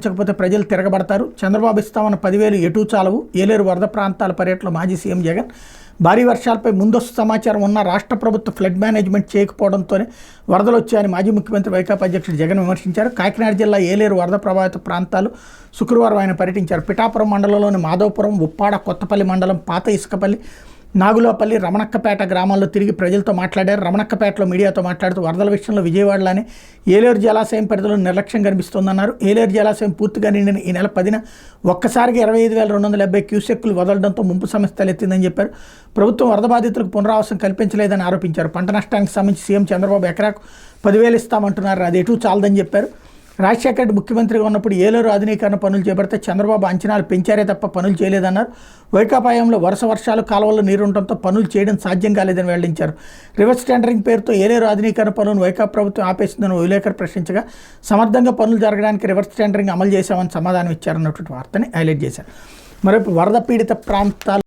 కపోతే ప్రజలు తిరగబడతారు. చంద్రబాబు ఇస్తామన్న 10,000 ఎటూ చాలవు. ఏలేరు వరద ప్రాంతాల పర్యటనలో మాజీ సీఎం జగన్. భారీ వర్షాలపై ముందస్తు సమాచారం ఉన్న రాష్ట్ర ప్రభుత్వ ఫ్లడ్ మేనేజ్మెంట్ చేయకపోవడంతోనే వరదలు వచ్చాయని మాజీ ముఖ్యమంత్రి వైకాపా అధ్యక్షుడు జగన్ విమర్శించారు. కాకినాడ జిల్లా ఏలేరు వరద ప్రభావిత ప్రాంతాలు శుక్రవారం ఆయన పర్యటించారు. పిఠాపురం మండలంలోని మాధవపురం, ఉప్పాడ, కొత్తపల్లి మండలం, పాత ఇసుకపల్లి, నాగులోపల్లి, రమణక్కపేట గ్రామాల్లో తిరిగి ప్రజలతో మాట్లాడారు. రమణక్కపేటలో మీడియాతో మాట్లాడుతూ వరదల విషయంలో విజయవాడలోనే ఏలేరు జలాశయం పరిధిలో నిర్లక్ష్యం కనిపిస్తోందన్నారు. ఏలేరు జలాశయం పూర్తిగా నిండిన ఈ నెల 10న ఒక్కసారిగా 25,270 క్యూసెక్కులు వదలడంతో ముంపు సమస్య తలెత్తిందని చెప్పారు. ప్రభుత్వం వరద బాధితులకు పునరావాసం కల్పించలేదని ఆరోపించారు. పంట నష్టానికి సంబంధించి సీఎం చంద్రబాబు ఎకరాకు 10,000 ఇస్తామంటున్నారు. అది ఎటూ చాలదని చెప్పారు. రాజశేఖర రెడ్డి ముఖ్యమంత్రిగా ఉన్నప్పుడు ఏలేరు ఆధునీకరణ పనులు చేపడితే చంద్రబాబు అంచనాలు పెంచారే తప్ప పనులు చేయలేదన్నారు. వైకాపా హయాంలో వరుస వర్షాలు, కాలువల్లో నీరుండటంతో పనులు చేయడం సాధ్యం కాలేదని వెల్లడించారు. రివర్స్ టెండరింగ్ పేరుతో ఏలేరు ఆధునీకరణ పనులను వైకాపా ప్రభుత్వం ఆపేసిందని విలేకరు ప్రశ్నించగా సమర్థంగా పనులు జరగడానికి రివర్స్ టెండరింగ్ అమలు చేశామని సమాధానం ఇచ్చారన్నటువంటి వార్తని హైలైట్ చేశారు. మరోవైపు వరద పీడిత ప్రాంతాలు